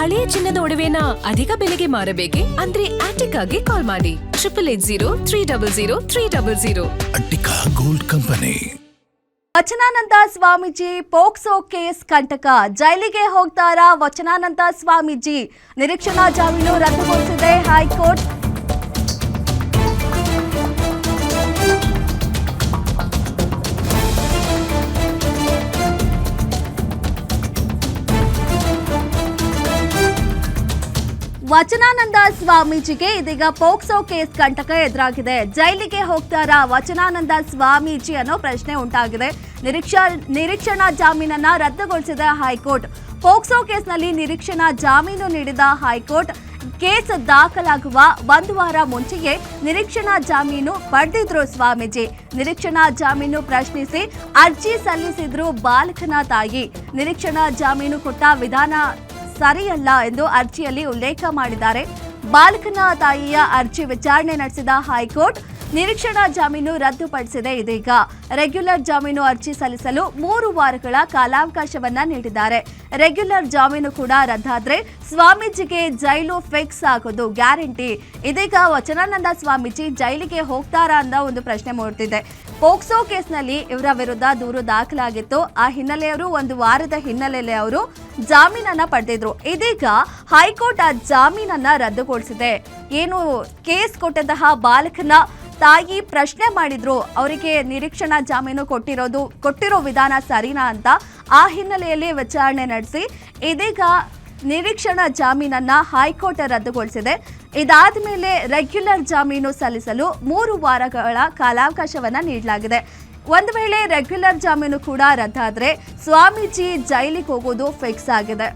ಹಳೆಯ ಚಿನ್ನದ ಒಡವೆನ ಅಧಿಕ ಬೆಲೆಗೆ ಮಾರಬೇಕೆ? ಅಂದ್ರೆ ಆಟಿಕಾಗೆ ಕಾಲ್ ಮಾಡಿ 8880 Attica gold company. Vachanananda Swamiji POCSO case ಕಂಟಕ, ಜೈಲಿಗೆ ಹೋಗ್ತಾರಾ ವಚನಾನಂದ ಸ್ವಾಮೀಜಿ? ನಿರೀಕ್ಷಣಾ ಜಾಮೀನು ರದ್ದುಗೊಳಿಸಿದೆ ಹೈಕೋರ್ಟ್. ವಚನಾನಂದ ಸ್ವಾಮೀಜಿಗೆ ಇದೀಗ ಪೋಕ್ಸೋ ಕೇಸ್ ಕಂಟಕ ಎದುರಾಗಿದೆ. ಜೈಲಿಗೆ ಹೋಗ್ತಾರಾ ವಚನಾನಂದ ಸ್ವಾಮೀಜಿ ಅನ್ನೋ ಪ್ರಶ್ನೆ ಉಂಟಾಗಿದೆ. ನಿರೀಕ್ಷಣಾ ಜಾಮೀನನ್ನ ರದ್ದುಗೊಳಿಸಿದ ಹೈಕೋರ್ಟ್. ಪೋಕ್ಸೋ ಕೇಸ್ನಲ್ಲಿ ನಿರೀಕ್ಷಣಾ ಜಾಮೀನು ನೀಡಿದ ಹೈಕೋರ್ಟ್ ಕೇಸ್ ದಾಖಲಾಗುವ ಒಂದು ವಾರ ಮುಂಚೆಯೇ ನಿರೀಕ್ಷಣಾ ಜಾಮೀನು ಪಡೆದಿದ್ರು ಸ್ವಾಮೀಜಿ. ನಿರೀಕ್ಷಣಾ ಜಾಮೀನು ಪ್ರಶ್ನಿಸಿ ಅರ್ಜಿ ಸಲ್ಲಿಸಿದ್ರು ಬಾಲಕನ ತಾಯಿ. ನಿರೀಕ್ಷಣಾ ಜಾಮೀನು ಕೊಟ್ಟ ವಿಧಾನ ಸರಿಯಲ್ಲ ಎಂದು ಅರ್ಜಿಯಲ್ಲಿ ಉಲ್ಲೇಖ ಮಾಡಿದ್ದಾರೆ. ಬಾಲಕನ ತಾಯಿಯ ಅರ್ಜಿ ವಿಚಾರಣೆ ನಡೆಸಿದ ಹೈಕೋರ್ಟ್ ನಿರೀಕ್ಷಣಾ ಜಾಮೀನು ರದ್ದುಪಡಿಸಿದೆ. ಇದೀಗ ರೆಗ್ಯುಲರ್ ಜಾಮೀನು ಅರ್ಜಿ ಸಲ್ಲಿಸಲು 3 ವಾರಗಳ ಕಾಲಾವಕಾಶವನ್ನ ನೀಡಿದ್ದಾರೆ. ರೆಗ್ಯುಲರ್ ಜಾಮೀನು ಕೂಡ ರದ್ದಾದ್ರೆ ಸ್ವಾಮೀಜಿಗೆ ಜೈಲು ಫಿಕ್ಸ್ ಆಗೋದು ಗ್ಯಾರಂಟಿ. ಇದೀಗ ವಚನಾನಂದ ಸ್ವಾಮೀಜಿ ಜೈಲಿಗೆ ಹೋಗ್ತಾರಾ ಅಂತ ಒಂದು ಪ್ರಶ್ನೆ ಮೂಡುತ್ತಿದೆ. ಪೋಕ್ಸೋ ಕೇಸ್ನಲ್ಲಿ ಇವರ ವಿರುದ್ಧ ದೂರು ದಾಖಲಾಗಿತ್ತು. ಆ ಹಿನ್ನೆಲೆಯವರು 1 ವಾರದ ಹಿನ್ನೆಲೆಯಲ್ಲಿ ಅವರು ಜಾಮೀನನ್ನ ಪಡೆದಿದ್ರು. ಇದೀಗ ಹೈಕೋರ್ಟ್ ಆ ಜಾಮೀನನ್ನ ರದ್ದುಗೊಳಿಸಿದೆ. ಏನು ಕೇಸ್ ಕೊಟ್ಟಂತಹ ಬಾಲಕನ ತಾಯಿ ಪ್ರಶ್ನೆ ಮಾಡಿದ್ರು, ಅವರಿಗೆ ನಿರೀಕ್ಷಣಾ ಜಾಮೀನು ಕೊಟ್ಟಿರೋ ವಿಧಾನ ಸರಿನಾ ಅಂತ. ಆ ಹಿನ್ನೆಲೆಯಲ್ಲಿ ವಿಚಾರಣೆ ನಡೆಸಿ ಇದೀಗ ನಿರೀಕ್ಷಣಾ ಜಾಮೀನನ್ನ ಹೈಕೋರ್ಟ್ ರದ್ದುಗೊಳಿಸಿದೆ. ಇದಾದ ಮೇಲೆ ರೆಗ್ಯುಲರ್ ಜಾಮೀನು ಸಲ್ಲಿಸಲು 3 ವಾರಗಳ ಕಾಲಾವಕಾಶವನ್ನ ನೀಡಲಾಗಿದೆ. ಒಂದು ವೇಳೆ ರೆಗ್ಯುಲರ್ ಜಾಮೀನು ಕೂಡ ರದ್ದಾದ್ರೆ ಸ್ವಾಮೀಜಿ ಜೈಲಿಗೆ ಹೋಗೋದು ಫಿಕ್ಸ್ ಆಗಿದೆ.